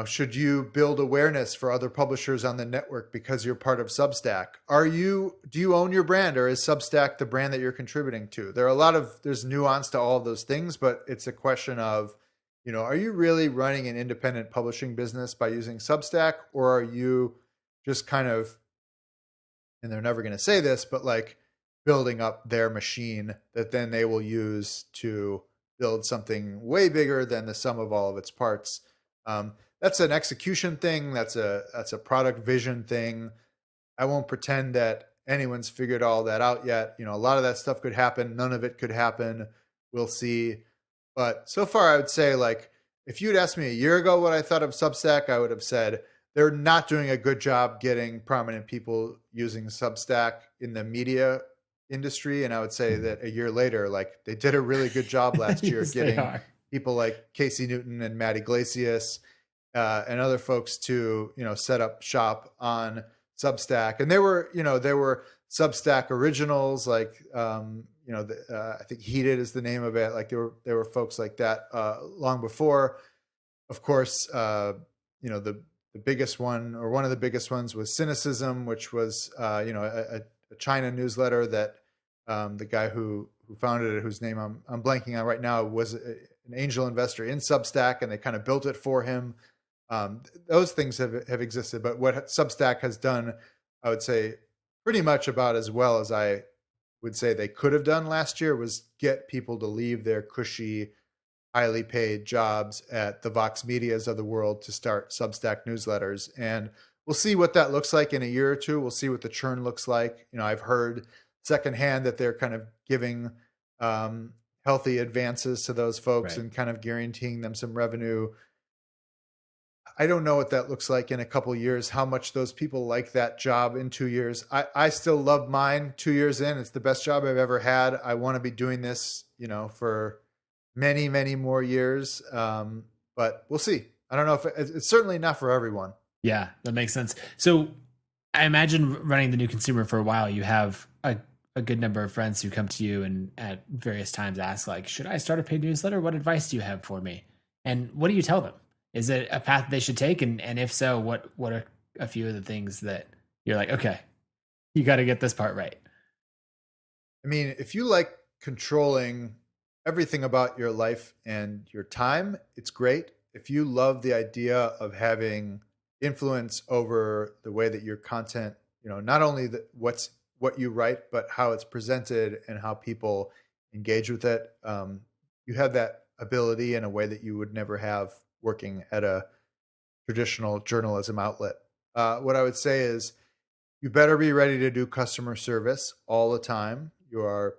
Should you build awareness for other publishers on the network because you're part of Substack? Do you own your brand, or is Substack the brand that you're contributing to? There's nuance to all of those things, but it's a question of, are you really running an independent publishing business by using Substack, or are you just kind of, and they're never going to say this, but like building up their machine that then they will use to build something way bigger than the sum of all of its parts? That's an execution thing. That's a product vision thing. I won't pretend that anyone's figured all that out yet. A lot of that stuff could happen. None of it could happen. We'll see. But so far, I would say, like, if you'd asked me a year ago what I thought of Substack, I would have said they're not doing a good job getting prominent people using Substack in the media industry. And I would say that a year later, like, they did a really good job last year Yes, getting people like Casey Newton and Matt Iglesias and other folks to, set up shop on Substack. And there were Substack originals like, I think Heated is the name of it. Like there were folks like that long before. Of course, the biggest one, or one of the biggest ones, was Cynicism, which was a China newsletter that the guy who founded it, whose name I'm blanking on right now, was an angel investor in Substack, and they kind of built it for him. Those things have existed, but what Substack has done, I would say, pretty much about as well as I would say they could have done last year, was get people to leave their cushy, highly paid jobs at the Vox Medias of the world to start Substack newsletters. And we'll see what that looks like in a year or two. We'll see what the churn looks like. I've heard secondhand that they're kind of giving healthy advances to those folks, Right. and kind of guaranteeing them some revenue. I don't know what that looks like in a couple of years, how much those people like that job in 2 years. I still love mine 2 years in. It's the best job I've ever had. I want to be doing this, for many, many more years. But we'll see. I don't know if it's certainly not for everyone. Yeah, that makes sense. So I imagine running the new consumer for a while, you have a good number of friends who come to you and at various times ask, like, should I start a paid newsletter? What advice do you have for me? And what do you tell them? Is it a path they should take? And if so, what are a few of the things that you're like, okay, you got to get this part right? I mean, if you like controlling everything about your life and your time, it's great. If you love the idea of having influence over the way that your content, not only what you write, but how it's presented and how people engage with it, you have that ability in a way that you would never have working at a traditional journalism outlet. What I would say is, you better be ready to do customer service all the time. You are,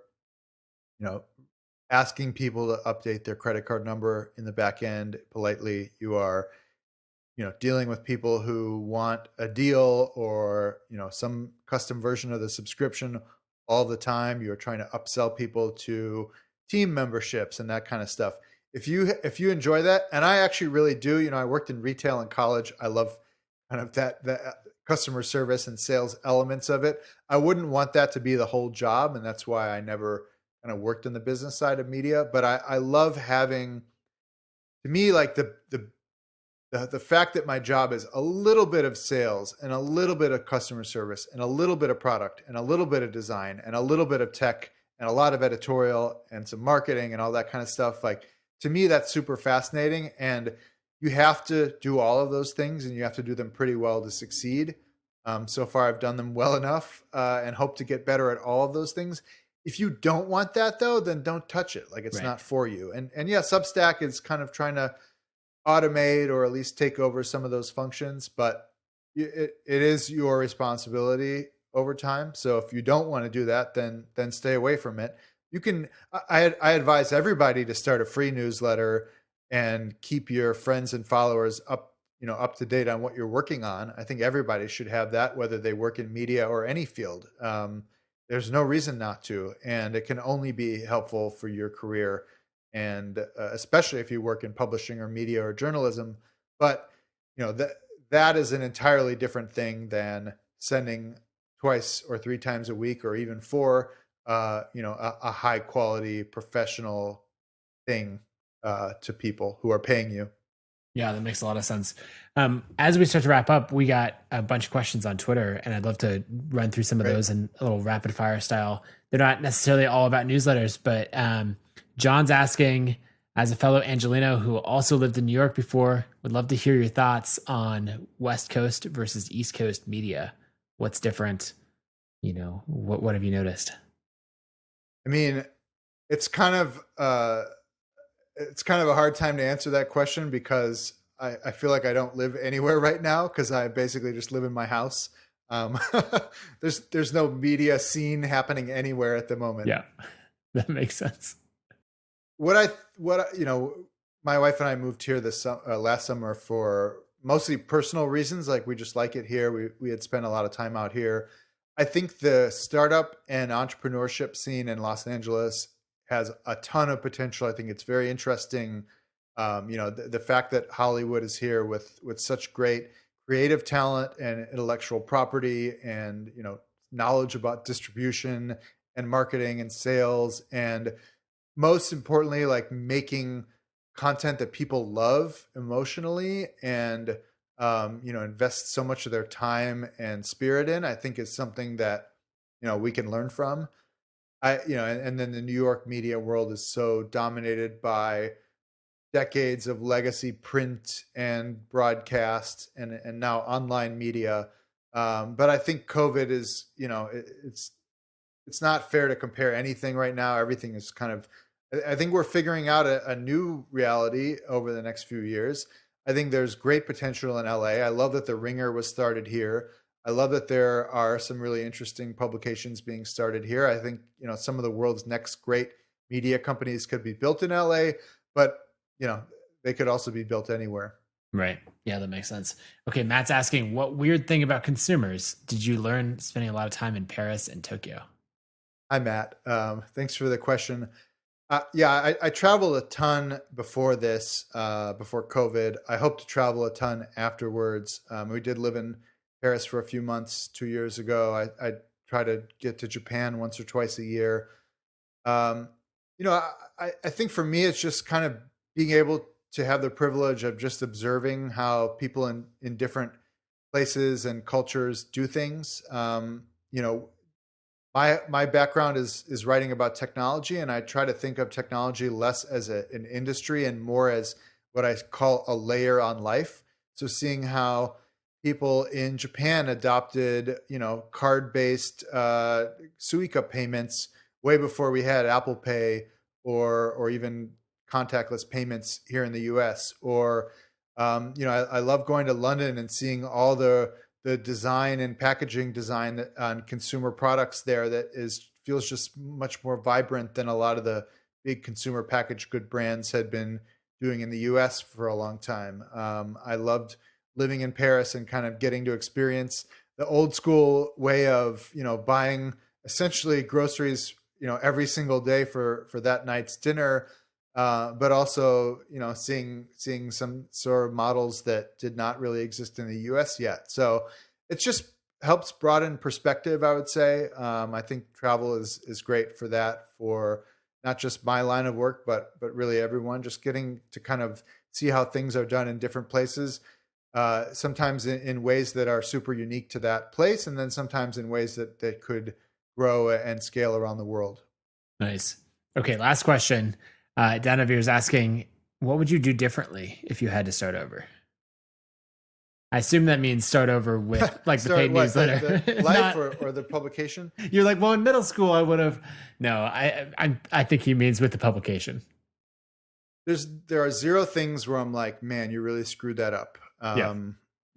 asking people to update their credit card number in the back end politely. You are, dealing with people who want a deal, or, some custom version of the subscription all the time. You're trying to upsell people to team memberships and that kind of stuff. If you enjoy that, and I actually really do, I worked in retail in college. I love kind of that customer service and sales elements of it. I wouldn't want that to be the whole job, and that's why I never kind of worked in the business side of media. But I love having, to me, like the fact that my job is a little bit of sales and a little bit of customer service and a little bit of product and a little bit of design and a little bit of tech and a lot of editorial and some marketing and all that kind of stuff. Like, to me, that's super fascinating. And you have to do all of those things, and you have to do them pretty well to succeed. So far, I've done them well enough, and hope to get better at all of those things. If you don't want that, though, then don't touch it. Like, it's Right. not for you. And yeah, Substack is kind of trying to automate or at least take over some of those functions, but it is your responsibility over time. So if you don't want to do that, then stay away from it. You can. I advise everybody to start a free newsletter and keep your friends and followers up to date on what you're working on. I think everybody should have that, whether they work in media or any field. There's no reason not to, and it can only be helpful for your career, and especially if you work in publishing or media or journalism. But that is an entirely different thing than sending twice or three times a week, or even four, a high quality professional thing to people who are paying you. Yeah, that makes a lot of sense. As we start to wrap up, we got a bunch of questions on Twitter, and I'd love to run through some of Great. those in a little rapid fire style. They're not necessarily all about newsletters, but John's asking, as a fellow Angelino who also lived in New York before, would love to hear your thoughts on West Coast versus East Coast media. What's different? What have you noticed? I mean, it's kind of a hard time to answer that question, because I feel like I don't live anywhere right now, because I basically just live in my house. There's no media scene happening anywhere at the moment. Yeah, that makes sense. My wife and I moved here this last summer for mostly personal reasons. Like, we just like it here. We had spent a lot of time out here. I think the startup and entrepreneurship scene in Los Angeles has a ton of potential. I think it's very interesting. The fact that Hollywood is here with such great creative talent and intellectual property, and knowledge about distribution and marketing and sales, and most importantly, like making content that people love emotionally and invest so much of their time and spirit in, I think is something that we can learn from. And then the New York media world is so dominated by decades of legacy print and broadcast and now online media. But I think COVID is, it's not fair to compare anything right now. Everything is kind of, I think we're figuring out a new reality over the next few years. I think there's great potential in LA. I love that The Ringer was started here. I love that there are some really interesting publications being started here. I think, some of the world's next great media companies could be built in LA, but, they could also be built anywhere. Right. Yeah, that makes sense. Okay, Matt's asking, what weird thing about consumers did you learn spending a lot of time in Paris and Tokyo? Hi, Matt. Thanks for the question. Yeah, I traveled a ton before this, before COVID. I hope to travel a ton afterwards. We did live in Paris for a few months 2 years ago. I try to get to Japan once or twice a year. Um, I think for me, it's just kind of being able to have the privilege of just observing how people in different places and cultures do things. My background is writing about technology, and I try to think of technology less as an industry and more as what I call a layer on life. So seeing how people in Japan adopted, card-based Suica payments way before we had Apple Pay or even contactless payments here in the U.S. Or I love going to London and seeing all the design and packaging design on consumer products there that feels just much more vibrant than a lot of the big consumer packaged good brands had been doing in the US for a long time. I loved living in Paris and kind of getting to experience the old school way of, buying essentially groceries, every single day for that night's dinner. But also, seeing some sort of models that did not really exist in the U.S. yet. So it just helps broaden perspective, I would say. I think travel is great for that, for not just my line of work, but really everyone. Just getting to kind of see how things are done in different places. Sometimes in ways that are super unique to that place, and then sometimes in ways that could grow and scale around the world. Nice. Okay, last question. Danavir is asking, what would you do differently if you had to start over? I assume that means start over with like the paid newsletter. The life or the publication? You're like, well, in middle school, I would have. No, I think he means with the publication. There are zero things where I'm like, man, you really screwed that up. Yeah.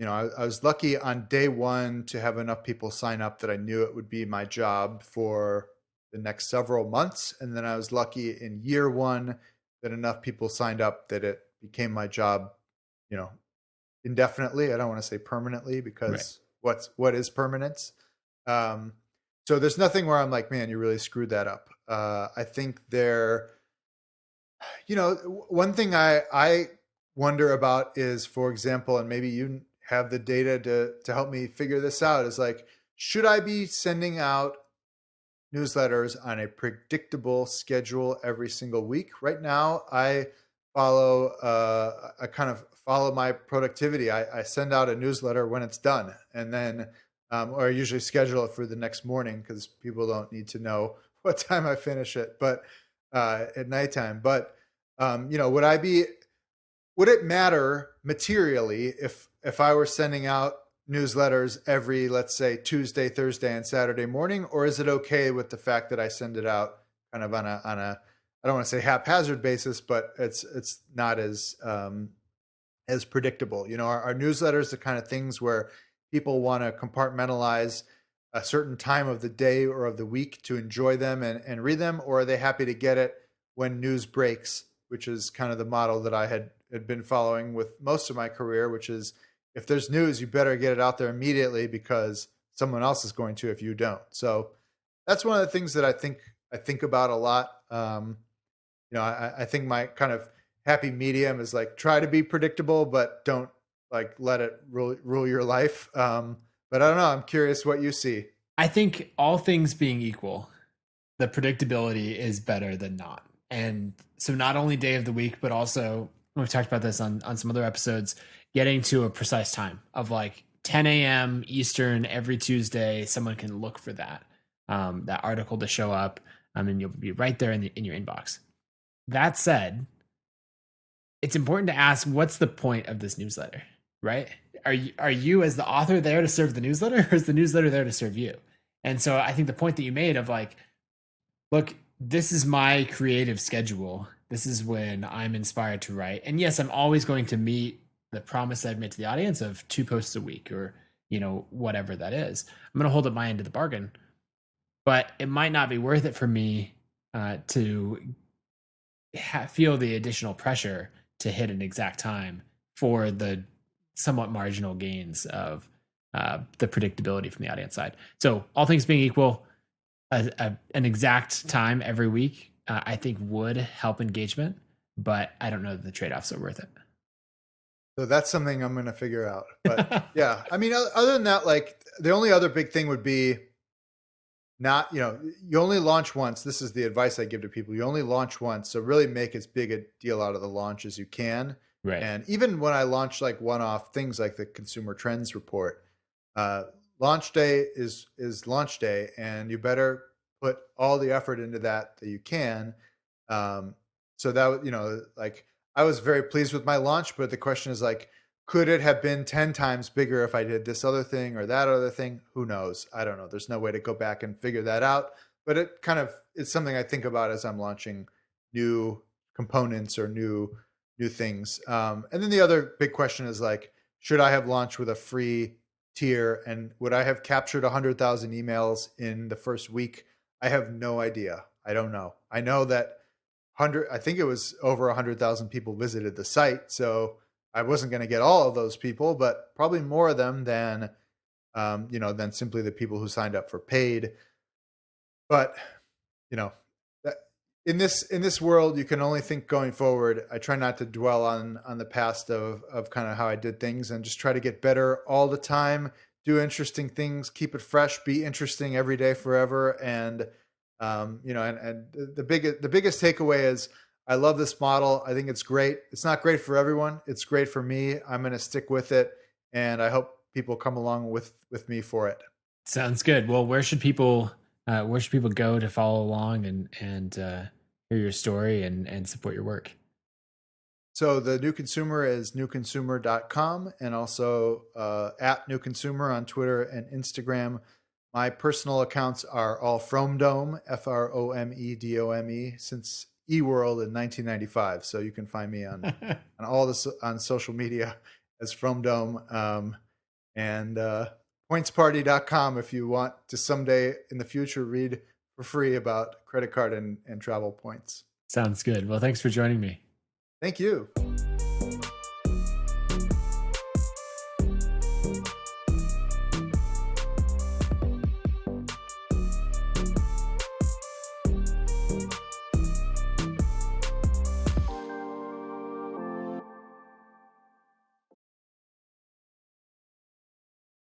I was lucky on day one to have enough people sign up that I knew it would be my job for the next several months. And then I was lucky in year one that enough people signed up that it became my job, indefinitely. I don't want to say permanently, because what is permanence? So there's nothing where I'm like, man, you really screwed that up. I think one thing I wonder about is, for example, and maybe you have the data to help me figure this out, is like, should I be sending out newsletters on a predictable schedule every single week? Right now, I kind of follow my productivity. I send out a newsletter when it's done, and then, or I usually schedule it for the next morning because people don't need to know what time I finish it, but at nighttime. But would it matter materially if I were sending out newsletters every, let's say, Tuesday, Thursday, and Saturday morning? Or is it okay with the fact that I send it out kind of on a I don't want to say haphazard basis, but it's not as predictable? Our newsletters, the kind of things where people want to compartmentalize a certain time of the day or of the week to enjoy them and read them, or are they happy to get it when news breaks, which is kind of the model that I had been following with most of my career, which is, if there's news, you better get it out there immediately because someone else is going to if you don't. So that's one of the things that I think about a lot. I think my kind of happy medium is like, try to be predictable, but don't like let it rule your life. But I don't know. I'm curious what you see. I think all things being equal, the predictability is better than not. And so not only day of the week, but also we've talked about this on some other episodes, getting to a precise time of like 10 a.m. Eastern every Tuesday, someone can look for that article to show up, and you'll be right there in your inbox. That said, it's important to ask, what's the point of this newsletter, right? Are you as the author there to serve the newsletter, or is the newsletter there to serve you? And so I think the point that you made of like, look, this is my creative schedule. This is when I'm inspired to write. And yes, I'm always going to meet the promise I've made to the audience of 2 posts a week, or, whatever that is. I'm going to hold up my end of the bargain, but it might not be worth it for me to feel the additional pressure to hit an exact time for the somewhat marginal gains of the predictability from the audience side. So all things being equal, an exact time every week, I think would help engagement, but I don't know that the trade-offs are worth it. So that's something I'm going to figure out. But yeah, I mean, other than that, like the only other big thing would be not, you only launch once. This is the advice I give to people. You only launch once. So really make as big a deal out of the launch as you can. Right. And even when I launch like one-off things like the Consumer Trends Report, launch day is launch day, and you better put all the effort into that you can. So that, like I was very pleased with my launch, but the question is like, could it have been 10 times bigger if I did this other thing or that other thing? Who knows? I don't know. There's no way to go back and figure that out, but it's something I think about as I'm launching new components or new things. And then the other big question is like, should I have launched with a free tier, and would I have captured 100,000 emails in the first week? I have no idea. I don't know. I know that I think it was over 100,000 people visited the site. So I wasn't going to get all of those people, but probably more of them than simply the people who signed up for paid. But, in this world, you can only think going forward. I try not to dwell on the past of kind of how I did things, and just try to get better all the time, do interesting things, keep it fresh, be interesting every day forever. And, and the biggest takeaway is I love this model. I think it's great. It's not great for everyone. It's great for me. I'm going to stick with it, and I hope people come along with me for it. Sounds good. Well, where should people go to follow along and hear your story and support your work? So the New Consumer is newconsumer.com, and also at New Consumer on Twitter and Instagram. My personal accounts are all Fromedome, Fromedome, since eWorld in 1995. So you can find me on all this on social media as Fromedome, and pointsparty.com if you want to someday in the future read for free about credit card and travel points. Sounds good. Well, thanks for joining me. Thank you.